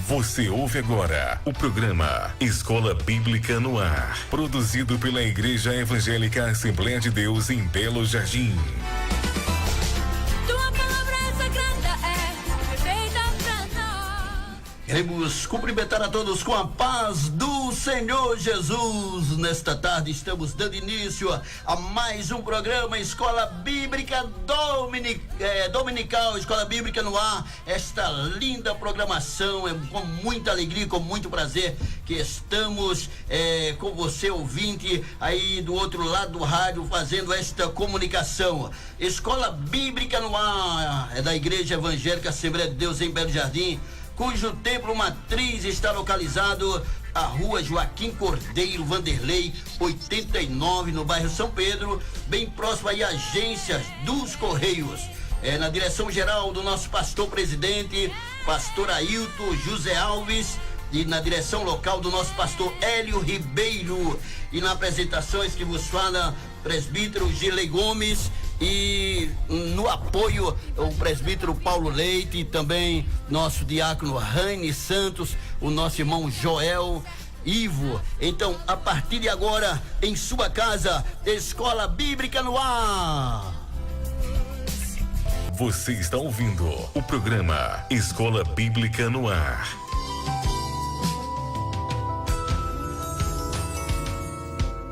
Você ouve agora o programa Escola Bíblica no Ar, produzido pela Igreja Evangélica Assembleia de Deus em Belo Jardim. Tua palavra sagrada é perfeita pra nós. Queremos cumprimentar a todos com a paz do Senhor Jesus. Nesta tarde estamos dando início a mais um programa Escola Bíblica Dominical, Escola Bíblica no Ar. Esta linda programação, é com muita alegria, com muito prazer que estamos com você, ouvinte, aí do outro lado do rádio, fazendo esta comunicação. Escola Bíblica no Ar é da Igreja Evangélica Assembleia de Deus em Belo Jardim, cujo templo matriz está localizado à rua Joaquim Cordeiro Vanderlei, 89, no bairro São Pedro, bem próximo aí à agência dos Correios. Na direção geral do nosso pastor presidente, pastor Ailton José Alves, e na direção local do nosso pastor Hélio Ribeiro, e na apresentações que vos fala presbítero Gilei Gomes, e no apoio o presbítero Paulo Leite e também nosso diácono Rani Santos, o nosso irmão Joel Ivo. Então, a partir de agora, em sua casa, Escola Bíblica no Ar. Você está ouvindo o programa Escola Bíblica no Ar.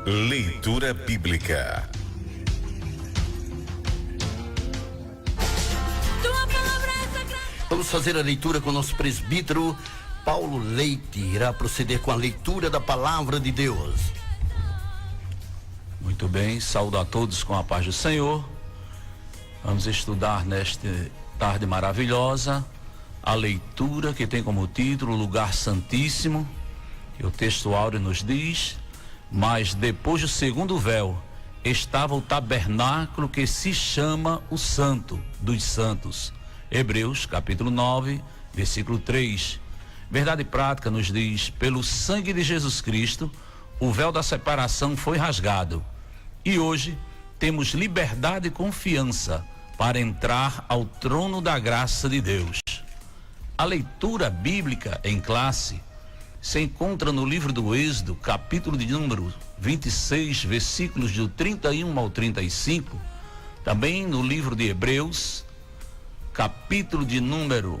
Leitura Bíblica. Vamos fazer a leitura com o nosso presbítero Paulo Leite. Irá proceder com a leitura da palavra de Deus. Muito bem, saúdo a todos com a paz do Senhor. Vamos estudar nesta tarde maravilhosa a leitura que tem como título Lugar Santíssimo. E o texto áureo nos diz: mas depois do segundo véu estava o tabernáculo que se chama o Santo dos Santos. Hebreus capítulo 9, versículo 3. Verdade prática nos diz: pelo sangue de Jesus Cristo, o véu da separação foi rasgado. E hoje temos liberdade e confiança para entrar ao trono da graça de Deus. A leitura bíblica em classe se encontra no livro do Êxodo, capítulo de número 26, versículos de 31 ao 35. Também no livro de Hebreus, capítulo de número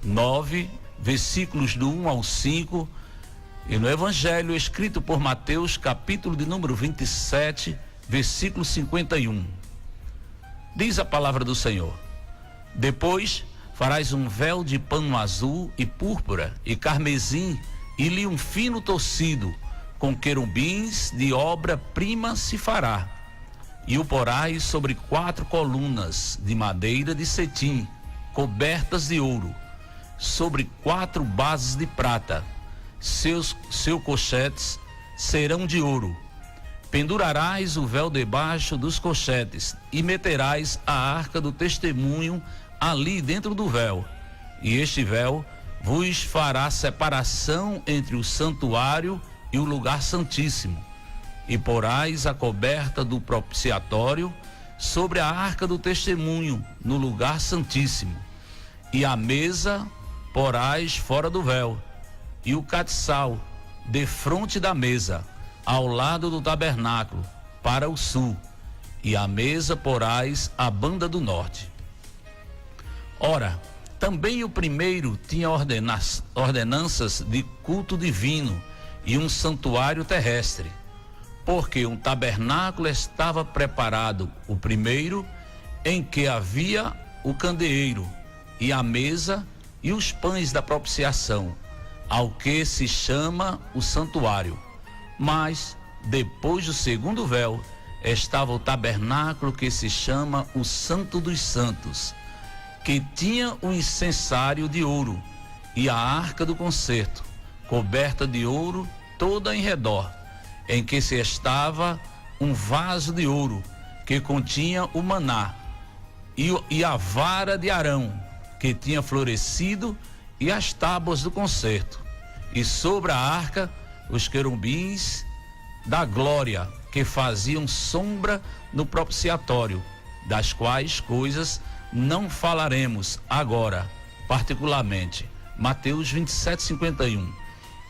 9, versículos do 1 ao 5, e no Evangelho escrito por Mateus, capítulo de número 27, versículo 51. Diz a palavra do Senhor: depois farás um véu de pano azul e púrpura e carmesim e linho fino tocido, com querubins de obra-prima se fará. E o porás sobre 4 colunas de madeira de cetim, cobertas de ouro, sobre 4 bases de prata. Seus colchetes serão de ouro. Pendurarás o véu debaixo dos colchetes e meterás a arca do testemunho ali dentro do véu. E este véu vos fará separação entre o santuário e o lugar santíssimo. E porás a coberta do propiciatório sobre a arca do testemunho no lugar santíssimo. E a mesa porás fora do véu, e o catiçal defronte da mesa, ao lado do tabernáculo, para o sul. E a mesa porás à banda do norte. Ora, também o primeiro tinha ordenanças de culto divino e um santuário terrestre, porque um tabernáculo estava preparado, o primeiro, em que havia o candeeiro e a mesa e os pães da propiciação, ao que se chama o santuário. Mas depois do segundo véu estava o tabernáculo que se chama o Santo dos Santos, que tinha um incensário de ouro e a arca do concerto, coberta de ouro toda em redor, em que se estava um vaso de ouro que continha o maná, e a vara de Arão que tinha florescido, e as tábuas do concerto, e sobre a arca os querubins da glória que faziam sombra no propiciatório, das quais coisas não falaremos agora particularmente, Mateus 27:51.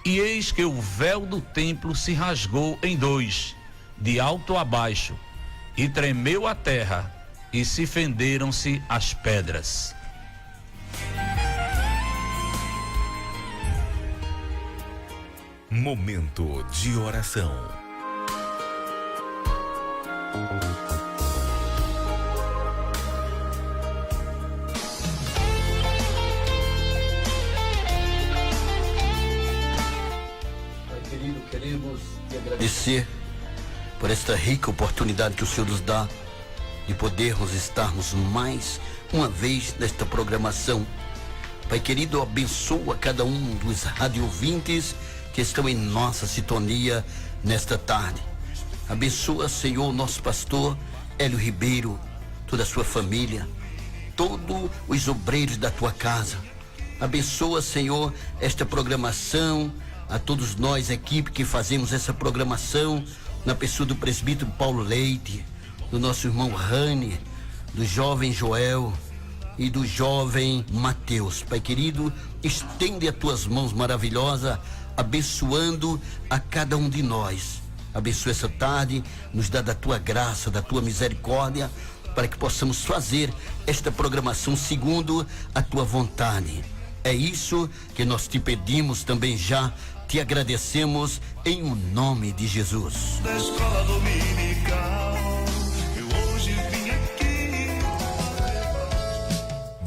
E eis que o véu do templo se rasgou em dois, de alto a baixo, e tremeu a terra, e se fenderam-se as pedras. Momento de oração. Pai querido, queremos te agradecer por esta rica oportunidade que o Senhor nos dá de podermos estarmos mais uma vez nesta programação. Pai querido, abençoa cada um dos radiovintes que estão em nossa sintonia nesta tarde. Abençoa, Senhor, nosso pastor Hélio Ribeiro, toda a sua família, todos os obreiros da tua casa. Abençoa, Senhor, esta programação, a todos nós, equipe que fazemos essa programação, na pessoa do presbítero Paulo Leite, do nosso irmão Rani, do jovem Joel e do jovem Mateus. Pai querido, estende as tuas mãos maravilhosas, abençoando a cada um de nós. Abençoa essa tarde, nos dá da tua graça, da tua misericórdia, para que possamos fazer esta programação segundo a tua vontade. É isso que nós te pedimos também já, te agradecemos em o nome de Jesus. Da escola dominical, eu hoje vim aqui.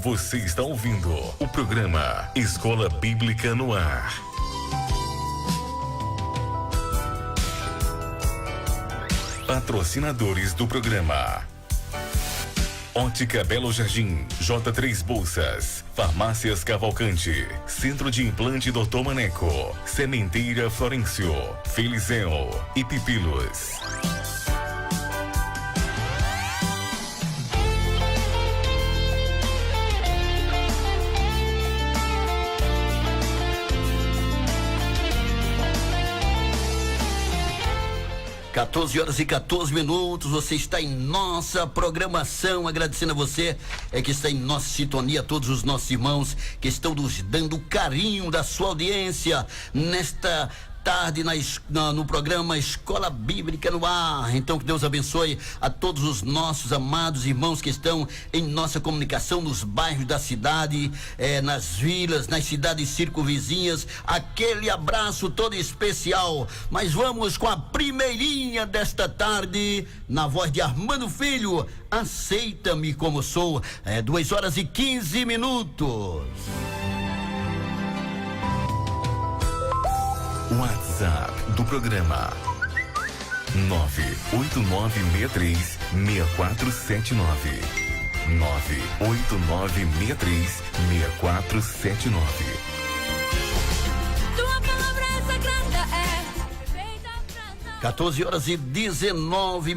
Você está ouvindo o programa Escola Bíblica no Ar. Patrocinadores do programa: Ótica Belo Jardim, J3 Bolsas, Farmácias Cavalcante, Centro de Implante Dr. Maneco, Sementeira Florencio, Felizeo e Pipilos. (14h14), você está em nossa programação, agradecendo a você que está em nossa sintonia, todos os nossos irmãos que estão nos dando o carinho da sua audiência nesta tarde no programa Escola Bíblica no Ar. Então que Deus abençoe a todos os nossos amados irmãos que estão em nossa comunicação nos bairros da cidade, nas vilas, nas cidades circunvizinhas. Aquele abraço todo especial. Mas vamos com a primeirinha desta tarde, na voz de Armando Filho, Aceita-me Como Sou. 2h15. WhatsApp do programa: 989636479. 989636479. Tua palavra é sagrada, é feita pra nós. 14h19,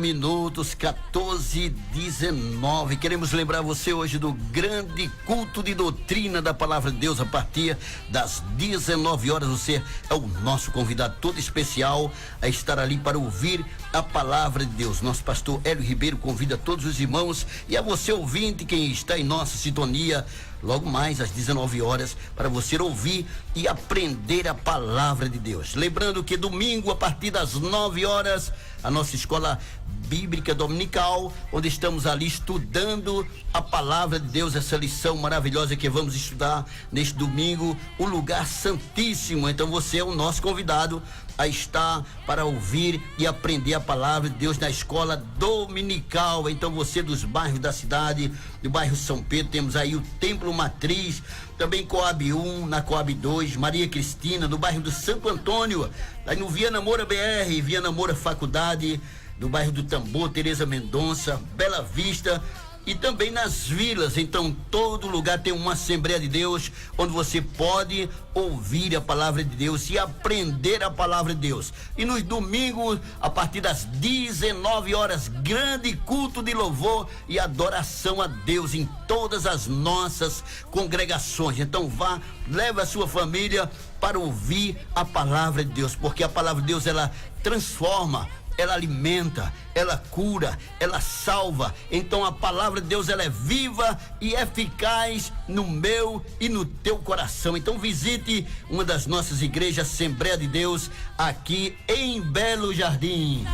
14h19. Queremos lembrar você hoje do grande culto de doutrina da palavra de Deus a partir das 19 horas. Você é o nosso convidado todo especial a estar ali para ouvir a palavra de Deus. Nosso pastor Hélio Ribeiro convida todos os irmãos e a você ouvinte, quem está em nossa sintonia, logo mais às 19 horas, para você ouvir e aprender a palavra de Deus. Lembrando que domingo, a partir das 9 horas, a nossa escola bíblica dominical, onde estamos ali estudando a palavra de Deus, essa lição maravilhosa que vamos estudar neste domingo, o lugar santíssimo. Então você é o nosso convidado a estar para ouvir e aprender a palavra de Deus na escola dominical. Então você dos bairros da cidade, do bairro São Pedro, temos aí o Templo Matriz, também Coab 1, na Coab 2, Maria Cristina, no bairro do Santo Antônio, aí no Viana Moura BR, Viana Moura Faculdade, no bairro do Tambor, Tereza Mendonça, Bela Vista, e também nas vilas. Então todo lugar tem uma Assembleia de Deus onde você pode ouvir a palavra de Deus e aprender a palavra de Deus. E nos domingos, a partir das 19 horas, grande culto de louvor e adoração a Deus em todas as nossas congregações. Então vá, leve a sua família para ouvir a palavra de Deus, porque a palavra de Deus, ela transforma, ela alimenta, ela cura, ela salva. Então a palavra de Deus, ela é viva e eficaz no meu e no teu coração. Então visite uma das nossas igrejas Assembleia de Deus aqui em Belo Jardim.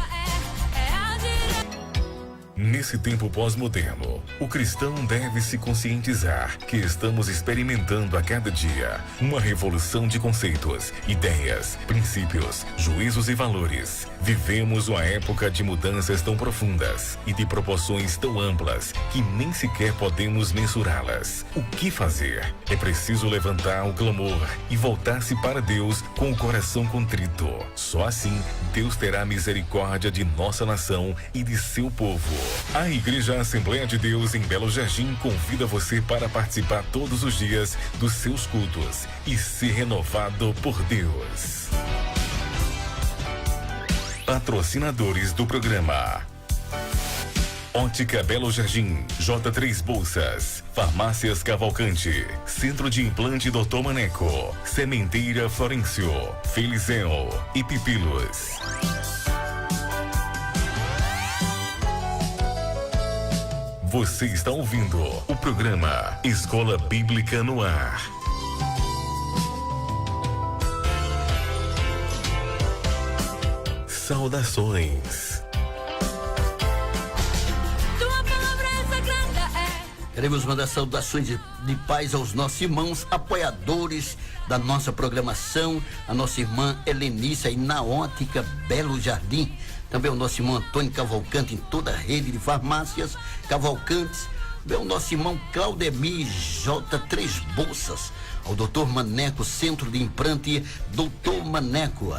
Nesse tempo pós-moderno, o cristão deve se conscientizar que estamos experimentando a cada dia uma revolução de conceitos, ideias, princípios, juízos e valores. Vivemos uma época de mudanças tão profundas e de proporções tão amplas que nem sequer podemos mensurá-las. O que fazer? É preciso levantar o clamor e voltar-se para Deus com o coração contrito. Só assim, Deus terá misericórdia de nossa nação e de seu povo. A Igreja Assembleia de Deus em Belo Jardim convida você para participar todos os dias dos seus cultos e ser renovado por Deus. Patrocinadores do programa: Ótica Belo Jardim, J3 Bolsas, Farmácias Cavalcante, Centro de Implante Dr. Maneco, Sementeira Florencio, Felizeo e Pipilos. Você está ouvindo o programa Escola Bíblica no Ar. Saudações. Tua palavra é sagrada, Queremos mandar saudações de paz aos nossos irmãos apoiadores da nossa programação, a nossa irmã Helenice aí na Ótica Belo Jardim. Também o nosso irmão Antônio Cavalcante em toda a rede de farmácias Cavalcantes. Também o nosso irmão Claudemir J3 Bolsas. Ao Dr. Maneco, Centro de Implante Dr. Maneco.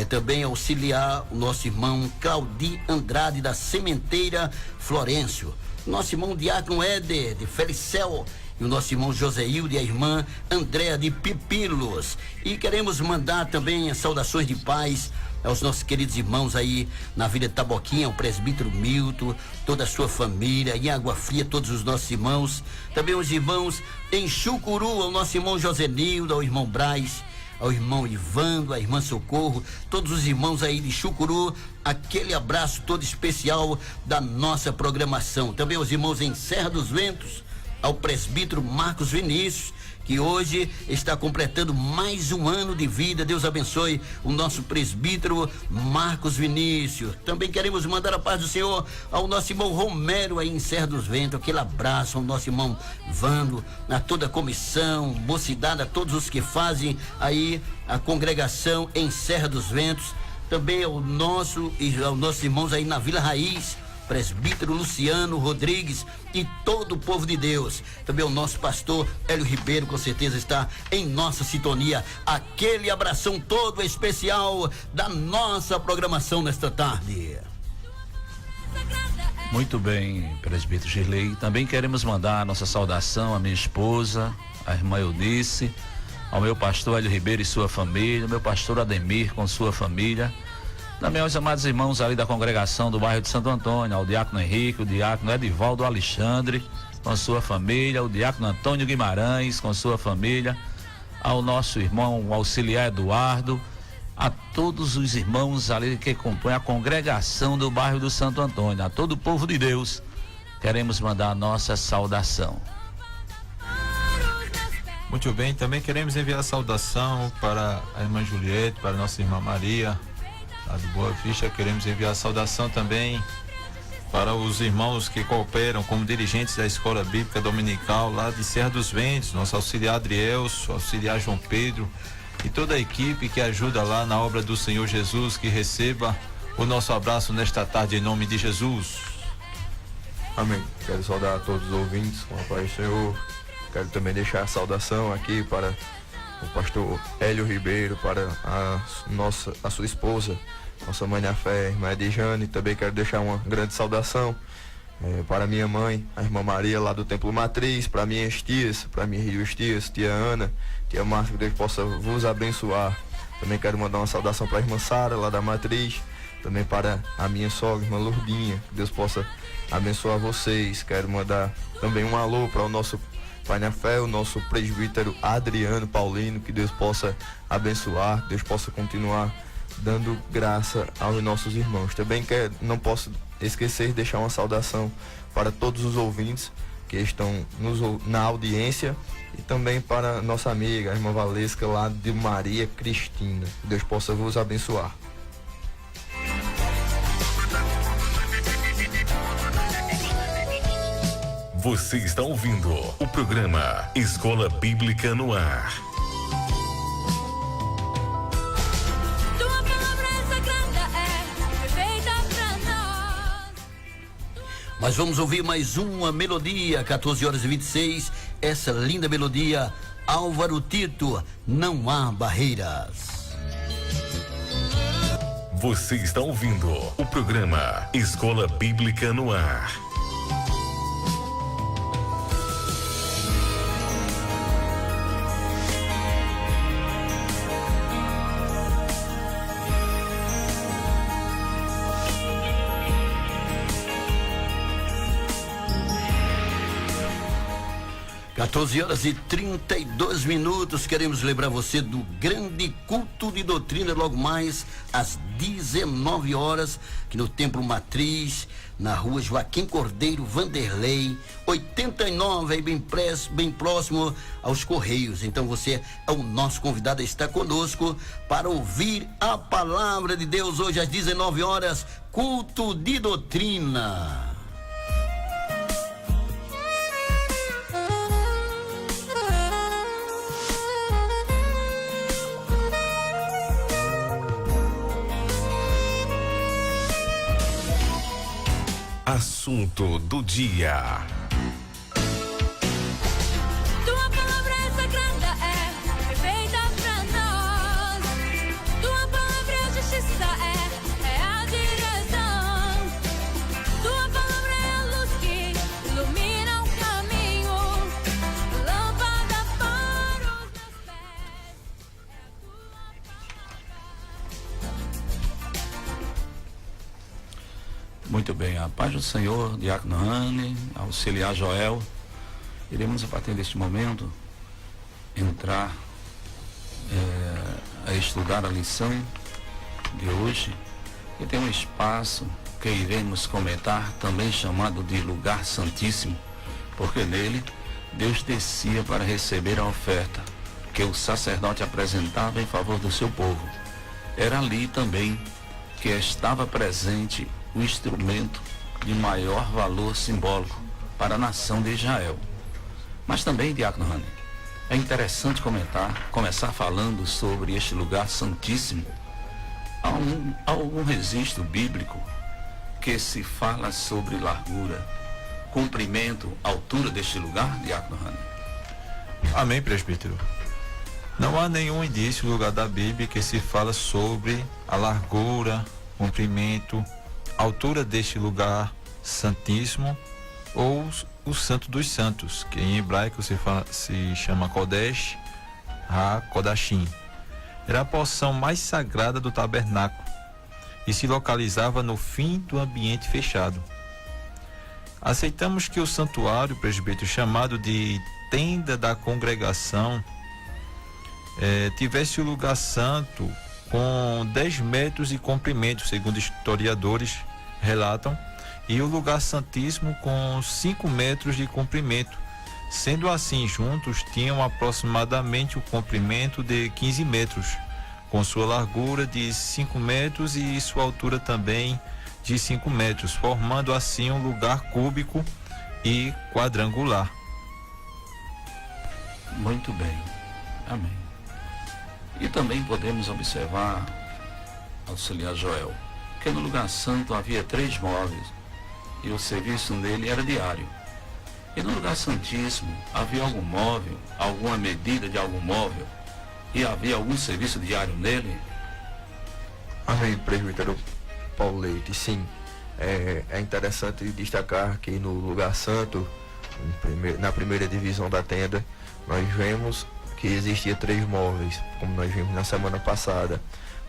Também auxiliar o nosso irmão Claudi Andrade da Sementeira Florencio. Nosso irmão Diácono Éder de Felicel. E o nosso irmão Joseildo e a irmã Andréa de Pipilos. E queremos mandar também as saudações de paz aos nossos queridos irmãos aí na Vila Taboquinha, o presbítero Milton, toda a sua família, em Água Fria, todos os nossos irmãos. Também os irmãos em Chucuru, ao nosso irmão Josenildo, ao irmão Braz, ao irmão Ivando, à irmã Socorro, todos os irmãos aí de Chucuru, aquele abraço todo especial da nossa programação. Também os irmãos em Serra dos Ventos, ao presbítero Marcos Vinícius, que hoje está completando mais um ano de vida. Deus abençoe o nosso presbítero Marcos Vinícius. Também queremos mandar a paz do Senhor ao nosso irmão Romero aí em Serra dos Ventos, aquele abraço ao nosso irmão Vando, a toda a comissão, mocidade, a todos os que fazem aí a congregação em Serra dos Ventos. Também aos nossos irmãos aí na Vila Raiz, presbítero Luciano Rodrigues e todo o povo de Deus. Também o nosso pastor Hélio Ribeiro, com certeza está em nossa sintonia. Aquele abração todo especial da nossa programação nesta tarde. Muito bem, presbítero Girley. Também queremos mandar a nossa saudação à minha esposa, a irmã Eunice, ao meu pastor Hélio Ribeiro e sua família, ao meu pastor Ademir com sua família. Também aos amados irmãos ali da congregação do bairro de Santo Antônio, ao diácono Henrique, o diácono Edivaldo Alexandre, com sua família, o diácono Antônio Guimarães, com sua família, ao nosso irmão auxiliar Eduardo, a todos os irmãos ali que compõem a congregação do bairro do Santo Antônio, a todo o povo de Deus, queremos mandar a nossa saudação. Muito bem, também queremos enviar a saudação para a irmã Juliette, para a nossa irmã Maria, lá do Boa Vista. Queremos enviar a saudação também para os irmãos que cooperam como dirigentes da Escola Bíblica Dominical lá de Serra dos Ventos, nosso auxiliar Adrielso, auxiliar João Pedro e toda a equipe que ajuda lá na obra do Senhor Jesus. Que receba o nosso abraço nesta tarde em nome de Jesus. Amém. Quero saudar a todos os ouvintes com a paz do Senhor. Quero também deixar a saudação aqui para o pastor Hélio Ribeiro, para a sua esposa, nossa mãe na fé, irmã Edjane. Também quero deixar uma grande saudação para minha mãe, a irmã Maria, lá do Templo Matriz, para minhas tias, para minha duas tias, tia Ana, tia Márcia, que Deus possa vos abençoar. Também quero mandar uma saudação para a irmã Sara, lá da Matriz, também para a minha sogra, irmã Lourdinha, que Deus possa abençoar vocês. Quero mandar também um alô para o nosso Pai na fé, o nosso presbítero Adriano Paulino, que Deus possa abençoar, que Deus possa continuar dando graça aos nossos irmãos. Também não posso esquecer de deixar uma saudação para todos os ouvintes que estão na audiência e também para nossa amiga, a irmã Valesca, lá de Maria Cristina. Deus possa vos abençoar. Você está ouvindo o programa Escola Bíblica no Ar. Tua palavra é sagrada, é perfeita pra nós. Mas vamos ouvir mais uma melodia, 14h26. Essa linda melodia, Álvaro Tito, Não Há Barreiras. Você está ouvindo o programa Escola Bíblica no Ar. Quatorze horas e 32 minutos. Queremos lembrar você do grande culto de doutrina logo mais às 19 horas, aqui no Templo Matriz, na rua Joaquim Cordeiro Vanderlei, 89, aí bem próximo aos Correios. Então você é o nosso convidado a estar conosco para ouvir a palavra de Deus hoje às 19 horas, culto de doutrina. Assunto do dia. Tua palavra é sagrada, é perfeita pra nós. Tua palavra é justiça, é a direção. Tua palavra é a luz que ilumina o caminho. Lâmpada para os meus pés. Muito bem, a paz do Senhor, Diácono Rani, auxiliar Joel. Iremos, a partir deste momento, entrar a estudar a lição de hoje, que tem um espaço que iremos comentar, também chamado de lugar santíssimo, porque nele Deus descia para receber a oferta que o sacerdote apresentava em favor do seu povo. Era ali também que estava presente o instrumento de maior valor simbólico para a nação de Israel. Mas também, Diácono Rani, é interessante começar falando sobre este lugar santíssimo. Há algum registro bíblico que se fala sobre largura, comprimento, altura deste lugar, Diácono Rani? Amém, presbítero. Não há nenhum indício no lugar da Bíblia que se fala sobre a largura, comprimento, altura deste lugar santíssimo, ou o Santo dos Santos, que em hebraico se chama Kodesh HaKodashim. Era a porção mais sagrada do tabernáculo e se localizava no fim do ambiente fechado. Aceitamos que o santuário, presbítero, chamado de tenda da congregação, tivesse o lugar santo com 10 metros de comprimento, segundo historiadores relatam, e o lugar santíssimo com 5 metros de comprimento. Sendo assim, juntos tinham aproximadamente o comprimento de 15 metros, com sua largura de 5 metros e sua altura também de 5 metros, formando assim um lugar cúbico e quadrangular. Muito bem, amém. E também podemos observar, auxiliar Joel, que no lugar santo havia 3 móveis e o serviço nele era diário. E no lugar santíssimo havia algum móvel, alguma medida de algum móvel, e havia algum serviço diário nele? Amém, presbítero Paulo Leite. Sim, é interessante destacar que no lugar santo, na primeira divisão da tenda, nós vemos que existia 3 móveis, como nós vimos na semana passada.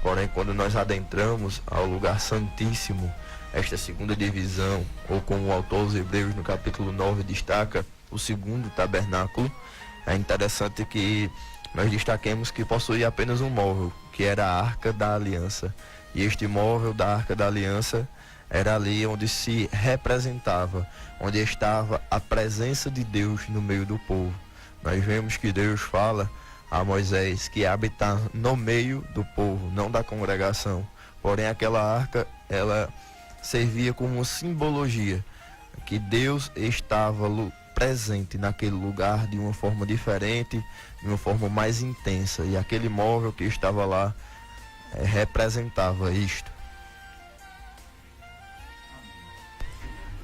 Porém, quando nós adentramos ao lugar santíssimo, esta segunda divisão, ou como o autor aos Hebreus no capítulo 9 destaca, o segundo tabernáculo, é interessante que nós destaquemos que possuía apenas um móvel, que era a Arca da Aliança. E este móvel da Arca da Aliança era ali onde se representava, onde estava a presença de Deus no meio do povo. Nós vemos que Deus fala a Moisés que ia habitar no meio do povo, não da congregação. Porém, aquela arca, ela servia como simbologia que Deus estava presente naquele lugar de uma forma diferente, de uma forma mais intensa. E aquele móvel que estava lá representava isto.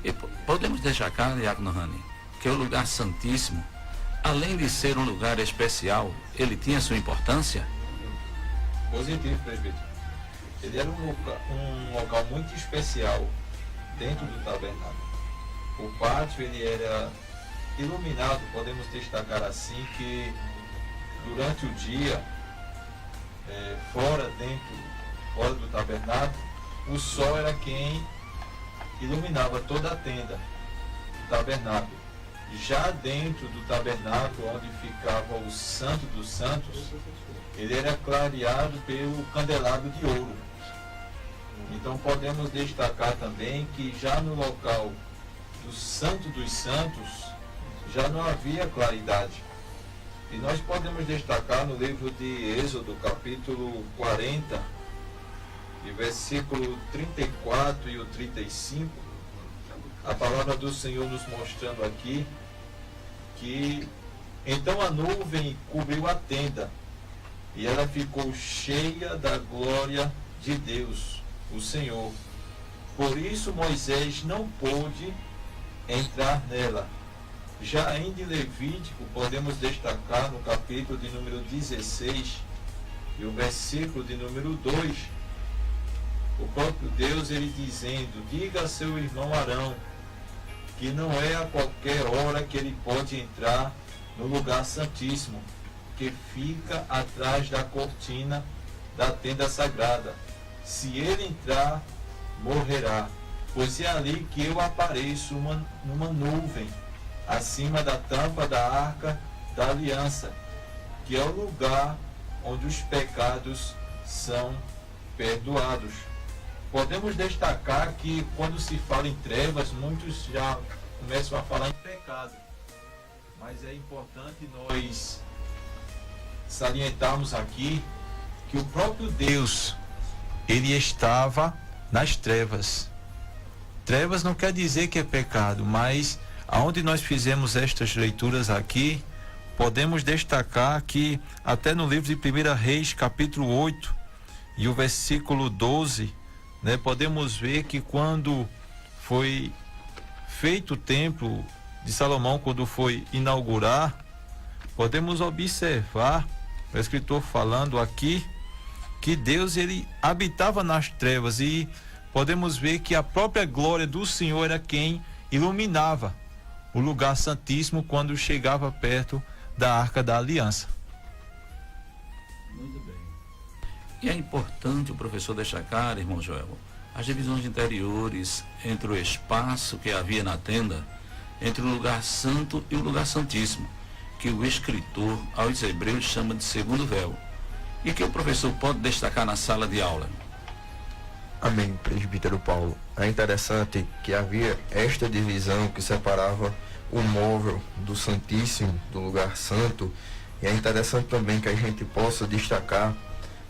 E podemos destacar, Diácono Rani, que o lugar santíssimo, além de ser um lugar especial, ele tinha sua importância? Positivo, presbítero. Ele era um local muito especial dentro do tabernáculo. O pátio, ele era iluminado, podemos destacar assim, que durante o dia, fora do tabernáculo, o sol era quem iluminava toda a tenda do tabernáculo. Já dentro do tabernáculo, onde ficava o Santo dos Santos, ele era clareado pelo candelabro de ouro. Então podemos destacar também que já no local do Santo dos Santos já não havia claridade. E nós podemos destacar no livro de Êxodo, capítulo 40, e versículo 34 e o 35, a palavra do Senhor nos mostrando aqui que então a nuvem cobriu a tenda e ela ficou cheia da glória de Deus, o Senhor. Por isso Moisés não pôde entrar nela. Já ainda em Levítico, podemos destacar no capítulo de número 16 e o versículo de número 2, o próprio Deus, ele dizendo: diga a seu irmão Arão que não é a qualquer hora que ele pode entrar no lugar santíssimo, que fica atrás da cortina da tenda sagrada. Se ele entrar, morrerá, pois é ali que eu apareço numa nuvem, acima da tampa da arca da aliança, que é o lugar onde os pecados são perdoados. Podemos destacar que quando se fala em trevas, muitos já começam a falar em pecado. Mas é importante nós salientarmos aqui que o próprio Deus, ele estava nas trevas. Trevas não quer dizer que é pecado, mas aonde nós fizemos estas leituras aqui, podemos destacar que até no livro de 1 Reis, capítulo 8 e o versículo 12, podemos ver que quando foi feito o templo de Salomão, quando foi inaugurar, podemos observar o escritor falando aqui que Deus, ele habitava nas trevas, e podemos ver que a própria glória do Senhor era quem iluminava o lugar santíssimo quando chegava perto da Arca da Aliança. Muito bem. E é importante o professor destacar, irmão Joel, as divisões interiores entre o espaço que havia na tenda, entre o lugar santo e o lugar santíssimo, que o escritor aos Hebreus chama de segundo véu, e que o professor pode destacar na sala de aula. Amém, presbítero Paulo. É interessante que havia esta divisão que separava o móvel do Santíssimo, do lugar santo, e é interessante também que a gente possa destacar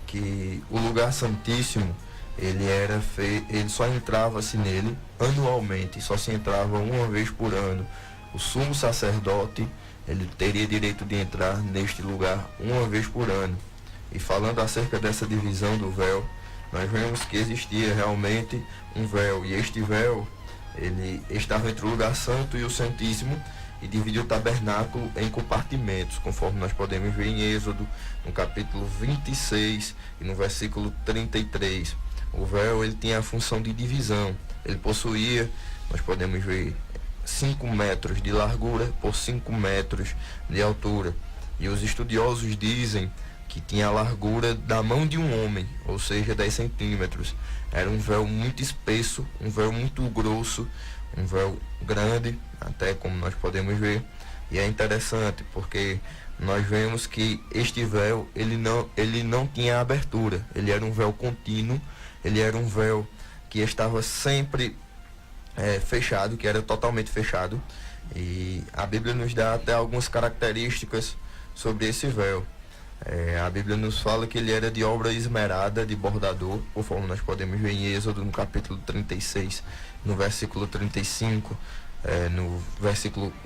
que o lugar santíssimo, ele só entrava-se nele anualmente, só se entrava uma vez por ano. O sumo sacerdote, ele teria direito de entrar neste lugar uma vez por ano. E falando acerca dessa divisão do véu, nós vemos que existia realmente um véu, e este véu, ele estava entre o lugar santo e o santíssimo, e dividiu o tabernáculo em compartimentos, conforme nós podemos ver em Êxodo, no capítulo 26 e no versículo 33. O véu, ele tinha a função de divisão. Ele possuía, nós podemos ver, 5 metros de largura por 5 metros de altura. E os estudiosos dizem que tinha a largura da mão de um homem, ou seja, 10 centímetros. Era um véu muito espesso, um véu muito grosso, um véu grande, até como nós podemos ver. E é interessante porque nós vemos que este véu, ele não tinha abertura, ele era um véu contínuo, ele era um véu que estava sempre fechado, que era totalmente fechado, e a Bíblia nos dá até algumas características sobre esse véu. A Bíblia nos fala que ele era de obra esmerada, de bordador, conforme nós podemos ver em Êxodo, no capítulo 36, no versículo 35,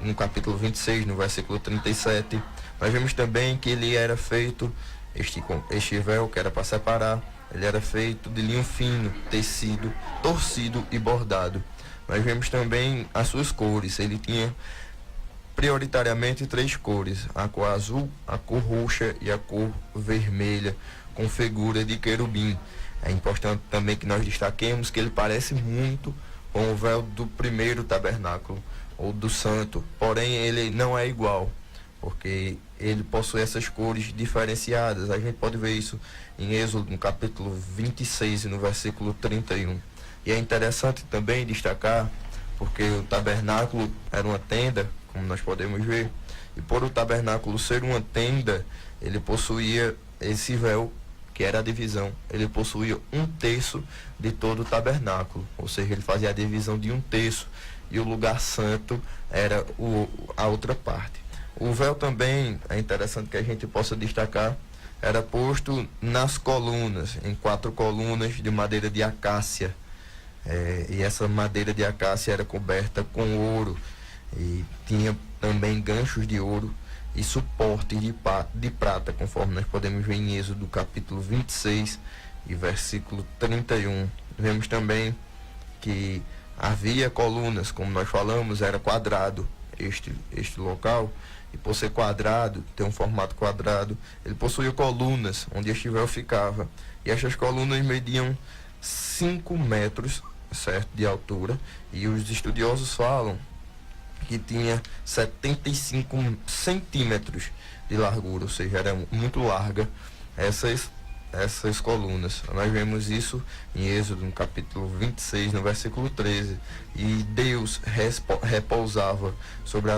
no capítulo 26, no versículo 37. Nós vemos também que ele era feito, este véu que era para separar, ele era feito de linho fino, tecido, torcido e bordado. Nós vemos também as suas cores, ele tinha prioritariamente 3 cores: a cor azul, a cor roxa e a cor vermelha, com figura de querubim. É importante também que nós destaquemos que ele parece muito com o véu do primeiro tabernáculo, ou do santo, porém ele não é igual, porque ele possui essas cores diferenciadas. A gente pode ver isso em Êxodo, no capítulo 26 e no versículo 31. E é interessante também destacar, porque o tabernáculo era uma tenda, como nós podemos ver, e por o tabernáculo ser uma tenda, ele possuía esse véu, que era a divisão, ele possuía 1/3 de todo o tabernáculo, ou seja, ele fazia a divisão de 1/3, e o lugar santo era a outra parte. O véu também, é interessante que a gente possa destacar, era posto nas colunas, em 4 colunas de madeira de acácia, e essa madeira de acácia era coberta com ouro, e tinha também ganchos de ouro e suportes de prata, conforme nós podemos ver em Êxodo capítulo 26 e versículo 31. Vemos também que havia colunas, como nós falamos, era quadrado este local, e por ser quadrado, ter um formato quadrado, ele possuía colunas onde este véu ficava, e estas colunas mediam 5 metros, certo, de altura, e os estudiosos falam que tinha 75 centímetros de largura, ou seja, era muito larga essas colunas. Nós vemos isso em Êxodo, no capítulo 26, no versículo 13, e Deus repousava sobre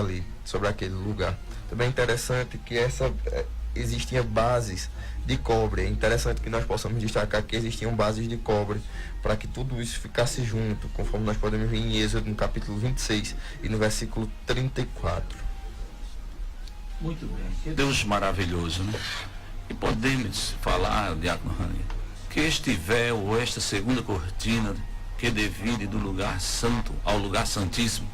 aquele lugar. Também é interessante que existiam bases de cobre. É interessante que nós possamos destacar que existiam bases de cobre para que tudo isso ficasse junto, conforme nós podemos ver em Êxodo, no capítulo 26 e no versículo 34. Muito bem. Que Deus maravilhoso, né? E podemos falar, Diácono Rani, que este véu, ou esta segunda cortina, que divide do lugar santo ao lugar santíssimo,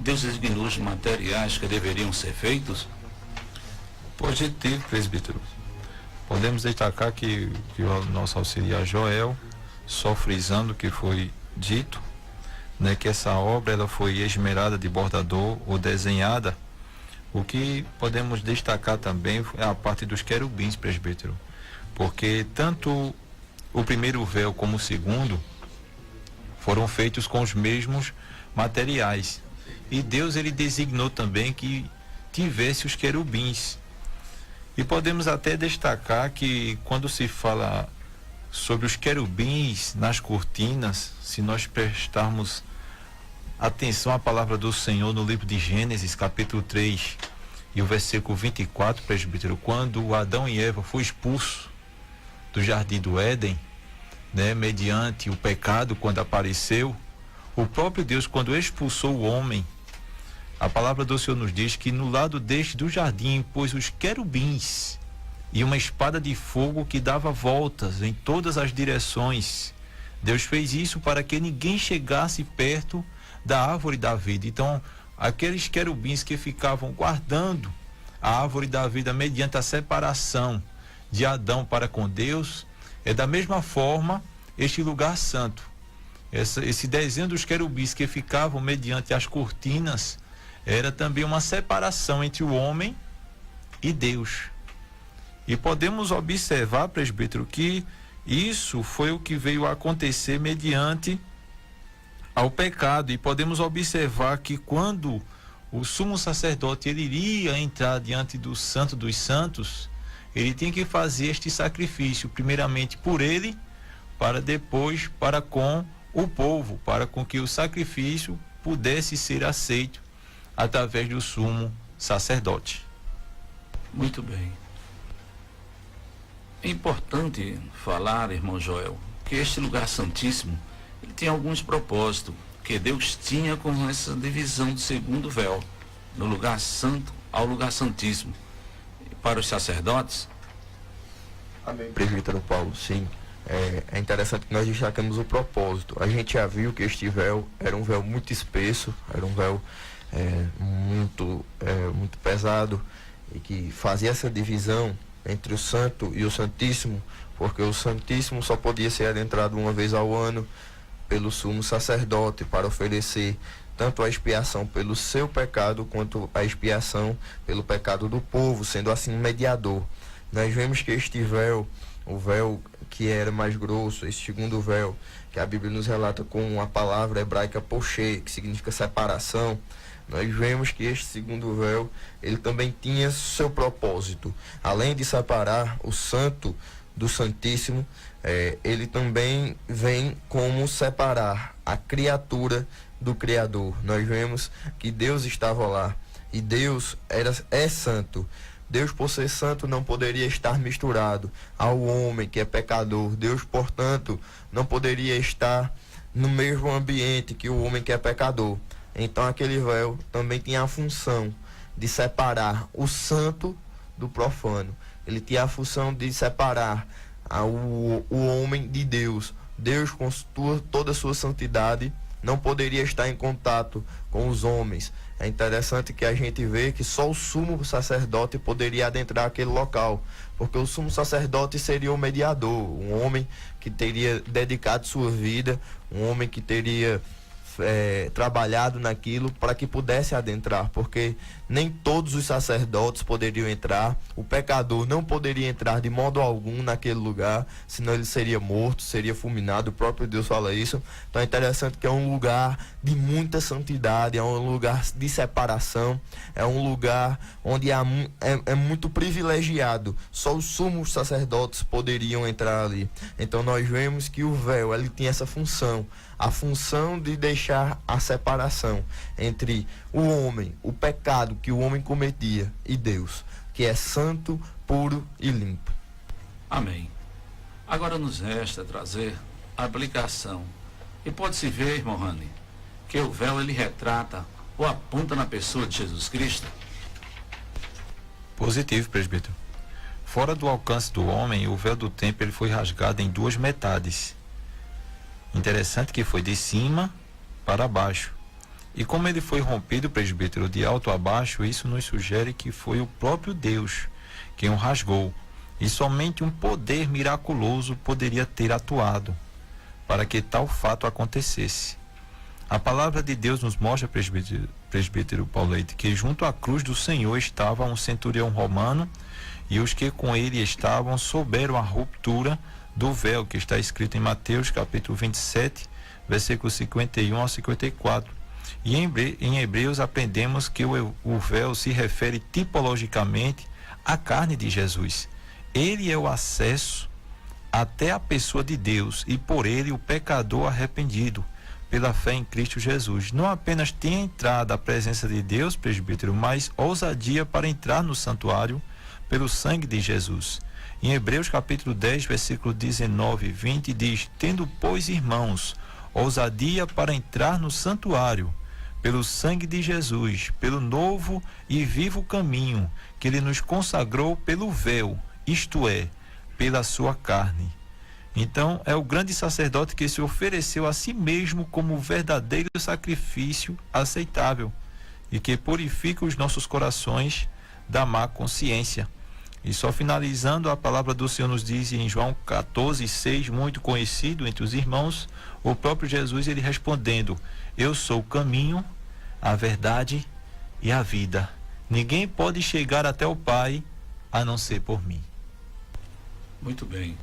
Deus designou os materiais que deveriam ser feitos? Positivo, presbítero. Podemos destacar que o nosso auxiliar Joel, só frisando o que foi dito, né, que essa obra ela foi esmerada de bordador ou desenhada. O que podemos destacar também é a parte dos querubins, presbítero, porque tanto o primeiro véu como o segundo foram feitos com os mesmos materiais, e Deus ele designou também que tivesse os querubins. E podemos até destacar que quando se fala sobre os querubins nas cortinas, se nós prestarmos atenção à palavra do Senhor no livro de Gênesis, capítulo 3, e o versículo 24, presbítero, quando Adão e Eva foram expulsos do jardim do Éden, né, mediante o pecado, quando apareceu, o próprio Deus, quando expulsou o homem, a palavra do Senhor nos diz que no lado deste do jardim pôs os querubins e uma espada de fogo que dava voltas em todas as direções. Deus fez isso para que ninguém chegasse perto da árvore da vida. Então, aqueles querubins que ficavam guardando a árvore da vida mediante a separação de Adão para com Deus, é da mesma forma este lugar santo. Esse desenho dos querubins que ficavam mediante as cortinas era também uma separação entre o homem e Deus. E podemos observar, presbítero, que isso foi o que veio a acontecer mediante ao pecado. E podemos observar que quando o sumo sacerdote ele iria entrar diante do Santo dos Santos, ele tinha que fazer este sacrifício, primeiramente por ele, para depois para com o povo, para com que o sacrifício pudesse ser aceito através do sumo sacerdote. Muito bem. É importante falar, irmão Joel, que este lugar santíssimo ele tem alguns propósitos que Deus tinha com essa divisão do segundo véu, no lugar santo ao lugar santíssimo. Para os sacerdotes. Amém. Presbítero Paulo, sim. É interessante que nós destacamos o propósito. A gente já viu que este véu era um véu muito espesso, era um véu muito pesado, e que fazia essa divisão entre o santo e o santíssimo, porque o santíssimo só podia ser adentrado uma vez ao ano pelo sumo sacerdote para oferecer tanto a expiação pelo seu pecado quanto a expiação pelo pecado do povo, sendo assim um mediador. Nós vemos que este véu, o véu que era mais grosso, esse segundo véu, que a Bíblia nos relata com a palavra hebraica poché, que significa separação, nós vemos que este segundo véu, ele também tinha seu propósito. Além de separar o santo do santíssimo, ele também vem como separar a criatura do Criador. Nós vemos que Deus estava lá, e Deus é santo. Deus, por ser santo, não poderia estar misturado ao homem que é pecador. Deus, portanto, não poderia estar no mesmo ambiente que o homem que é pecador. Então aquele véu também tinha a função de separar o santo do profano. Ele tinha a função de separar o homem de Deus. Deus, com toda a sua santidade, não poderia estar em contato com os homens. É interessante que a gente vê que só o sumo sacerdote poderia adentrar aquele local, porque o sumo sacerdote seria o mediador, um homem que teria dedicado sua vida, um homem que teria trabalhado naquilo para que pudesse adentrar, porque nem todos os sacerdotes poderiam entrar, o pecador não poderia entrar de modo algum naquele lugar, senão ele seria morto, seria fulminado. O próprio Deus fala isso. Então é interessante que é um lugar de muita santidade, é um lugar de separação, é um lugar onde é muito privilegiado, só os sumos sacerdotes poderiam entrar ali. Então nós vemos que o véu, ele tinha essa função, a função de deixar a separação entre o homem, o pecado que o homem cometia, e Deus, que é santo, puro e limpo. Amém. Agora nos resta trazer a aplicação. E pode-se ver, irmão Rani, que o véu ele retrata ou aponta na pessoa de Jesus Cristo. Positivo, presbítero. Fora do alcance do homem, o véu do templo ele foi rasgado em duas metades. Interessante que foi de cima para baixo. E como ele foi rompido, presbítero, de alto a baixo, isso nos sugere que foi o próprio Deus quem o rasgou. E somente um poder miraculoso poderia ter atuado para que tal fato acontecesse. A palavra de Deus nos mostra, presbítero Paulo Leite, que junto à cruz do Senhor estava um centurião romano, e os que com ele estavam souberam a ruptura do véu, que está escrito em Mateus capítulo 27, versículos 51 ao 54. E em Hebreus aprendemos que o véu se refere tipologicamente à carne de Jesus. Ele é o acesso até a pessoa de Deus, e por ele o pecador arrependido, pela fé em Cristo Jesus, não apenas tem entrada à presença de Deus, presbítero, mas ousadia para entrar no santuário pelo sangue de Jesus. Em Hebreus capítulo 10, versículo 19 e 20 diz: tendo, pois, irmãos, ousadia para entrar no santuário pelo sangue de Jesus, pelo novo e vivo caminho que ele nos consagrou pelo véu, isto é, pela sua carne. Então é o grande sacerdote que se ofereceu a si mesmo como verdadeiro sacrifício aceitável e que purifica os nossos corações da má consciência. E só finalizando, a palavra do Senhor nos diz em João 14:6, muito conhecido entre os irmãos, o próprio Jesus, ele respondendo: eu sou o caminho, a verdade e a vida. Ninguém pode chegar até o Pai a não ser por mim. Muito bem.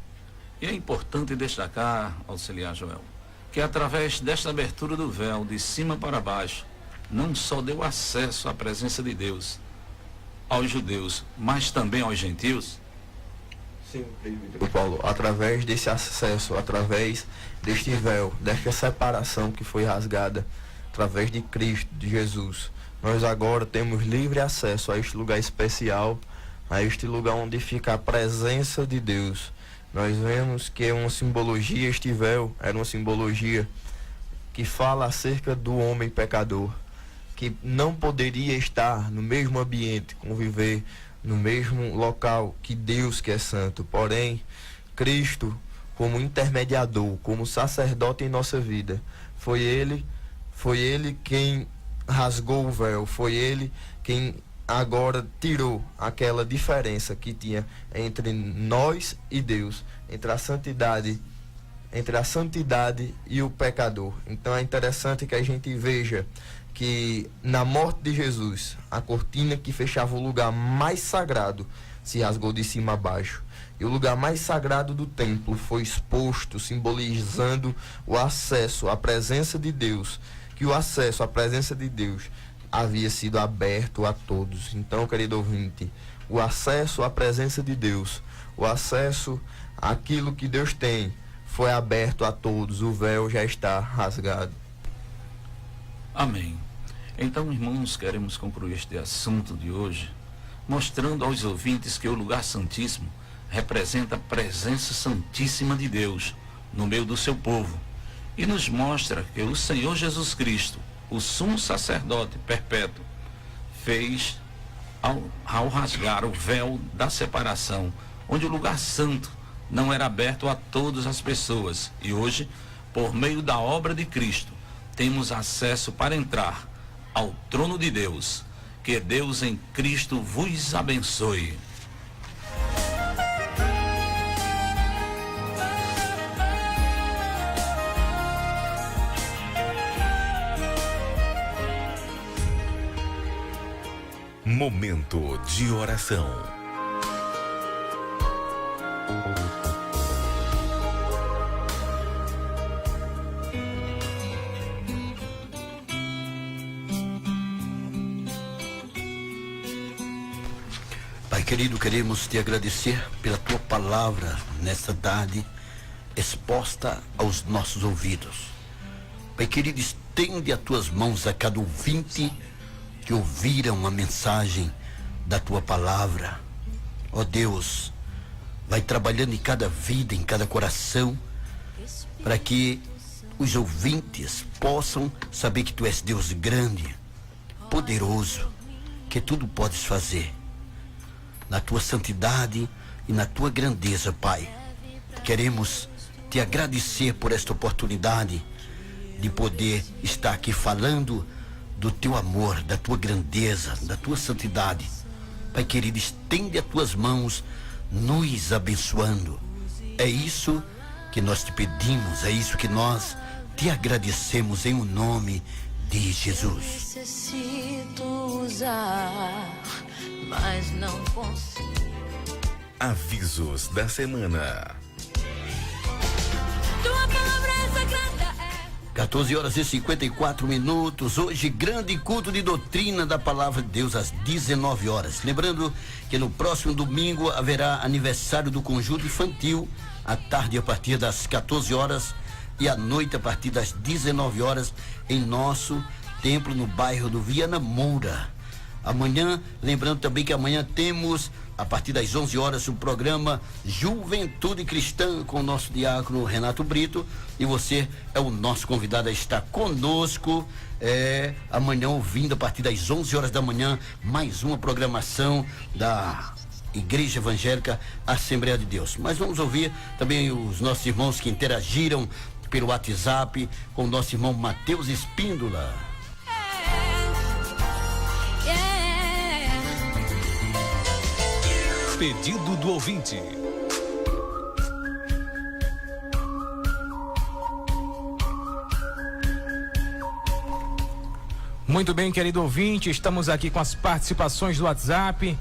E é importante destacar, auxiliar Joel, que através desta abertura do véu, de cima para baixo, não só deu acesso à presença de Deus aos judeus, mas também aos gentios? Sim, Paulo, através desse acesso, através deste véu, desta separação que foi rasgada, através de Cristo, de Jesus, nós agora temos livre acesso a este lugar especial, a este lugar onde fica a presença de Deus. Nós vemos que é uma simbologia, este véu era uma simbologia que fala acerca do homem pecador, que não poderia estar no mesmo ambiente, conviver no mesmo local que Deus, que é santo. Porém, Cristo, como intermediador, como sacerdote em nossa vida, foi ele quem rasgou o véu, foi ele quem agora tirou aquela diferença que tinha entre nós e Deus, entre a santidade e o pecador. Então é interessante que a gente veja que na morte de Jesus, a cortina que fechava o lugar mais sagrado se rasgou de cima a baixo. E o lugar mais sagrado do templo foi exposto, simbolizando o acesso à presença de Deus, que o acesso à presença de Deus havia sido aberto a todos. Então, querido ouvinte, o acesso à presença de Deus, o acesso àquilo que Deus tem, foi aberto a todos. O véu já está rasgado. Amém. Então, irmãos, queremos concluir este assunto de hoje, mostrando aos ouvintes que o lugar santíssimo representa a presença santíssima de Deus no meio do seu povo, e nos mostra que o Senhor Jesus Cristo, o sumo sacerdote perpétuo, fez ao rasgar o véu da separação, onde o lugar santo não era aberto a todas as pessoas, e hoje, por meio da obra de Cristo, temos acesso para entrar ao trono de Deus. Que Deus em Cristo vos abençoe. Momento de oração. Pai querido, queremos te agradecer pela tua palavra nesta tarde, exposta aos nossos ouvidos. Pai querido, estende as tuas mãos a cada ouvinte que ouviram a mensagem da tua palavra. Ó Deus, vai trabalhando em cada vida, em cada coração, para que os ouvintes possam saber que tu és Deus grande, poderoso, que tudo podes fazer. Na tua santidade e na tua grandeza, Pai, queremos te agradecer por esta oportunidade de poder estar aqui falando do teu amor, da tua grandeza, da tua santidade. Pai querido, estende as tuas mãos, nos abençoando. É isso que nós te pedimos, é isso que nós te agradecemos em o nome de Jesus. Necessito usar, mas não consigo. Avisos da semana. Tua palavra é sagrada. 14 horas e 54 minutos. Hoje, grande culto de doutrina da palavra de Deus às 19 horas. Lembrando que no próximo domingo haverá aniversário do conjunto infantil, à tarde a partir das 14 horas e à noite a partir das 19 horas em nosso templo no bairro do Viana Moura. Amanhã, lembrando também que amanhã temos, a partir das 11 horas, o programa Juventude Cristã com o nosso diácono Renato Brito, e você é o nosso convidado a estar conosco amanhã, ouvindo a partir das 11 horas da manhã mais uma programação da Igreja Evangélica Assembleia de Deus. Mas vamos ouvir também os nossos irmãos que interagiram pelo WhatsApp com o nosso irmão Mateus Espíndola. Pedido do ouvinte. Muito bem, querido ouvinte, estamos aqui com as participações do WhatsApp.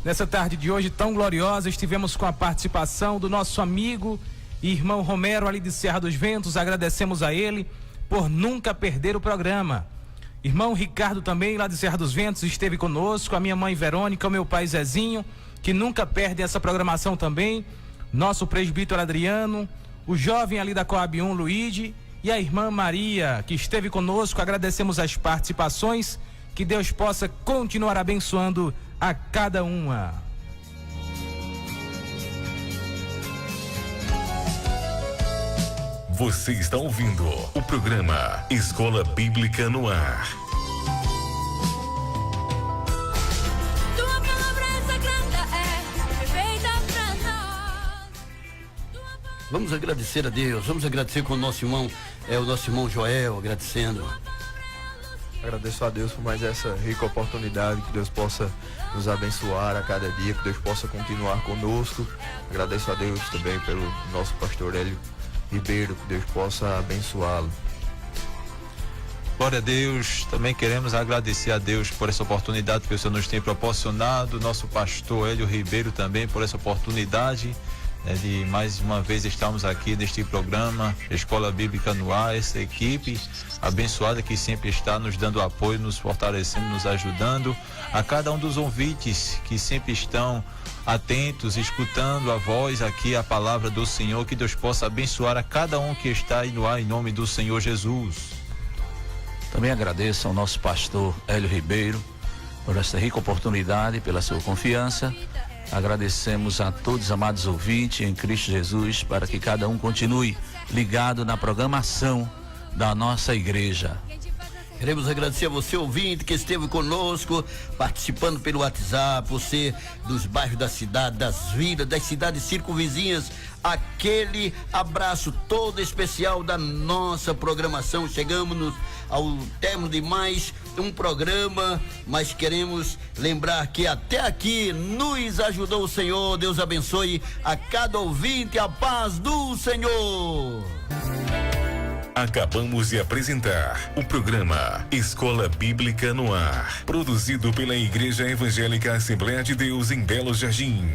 Nessa tarde de hoje tão gloriosa, estivemos com a participação do nosso amigo e irmão Romero, ali de Serra dos Ventos. Agradecemos a ele por nunca perder o programa. Irmão Ricardo também, lá de Serra dos Ventos, esteve conosco. A minha mãe Verônica, o meu pai Zezinho, que nunca perde essa programação também. Nosso presbítero Adriano, o jovem ali da Coab 1, Luíde, e a irmã Maria, que esteve conosco. Agradecemos as participações. Que Deus possa continuar abençoando a cada uma. Você está ouvindo o programa Escola Bíblica no Ar. Tua palavra é sagrada, é perfeita pra nós. Vamos agradecer a Deus, vamos agradecer com o nosso irmão, o nosso irmão Joel, agradecendo. Agradeço a Deus por mais essa rica oportunidade, que Deus possa nos abençoar a cada dia, que Deus possa continuar conosco. Agradeço a Deus também pelo nosso pastor Hélio Ribeiro, que Deus possa abençoá-lo. Glória a Deus, também queremos agradecer a Deus por essa oportunidade que o Senhor nos tem proporcionado, nosso pastor Hélio Ribeiro também por essa oportunidade, de mais uma vez estarmos aqui neste programa Escola Bíblica no Ar, essa equipe abençoada que sempre está nos dando apoio, nos fortalecendo, nos ajudando, a cada um dos ouvintes que sempre estão atentos, escutando a voz aqui, a palavra do Senhor, que Deus possa abençoar a cada um que está aí no ar, em nome do Senhor Jesus. Também agradeço ao nosso pastor Hélio Ribeiro por esta rica oportunidade, pela sua confiança. Agradecemos a todos os amados ouvintes em Cristo Jesus, para que cada um continue ligado na programação da nossa igreja. Queremos agradecer a você, ouvinte, que esteve conosco, participando pelo WhatsApp, você dos bairros da cidade, das vilas, das cidades circunvizinhas, aquele abraço todo especial da nossa programação. Chegamos ao término de mais um programa, mas queremos lembrar que até aqui nos ajudou o Senhor. Deus abençoe a cada ouvinte, a paz do Senhor. Acabamos de apresentar o programa Escola Bíblica no Ar, produzido pela Igreja Evangélica Assembleia de Deus em Belo Jardim.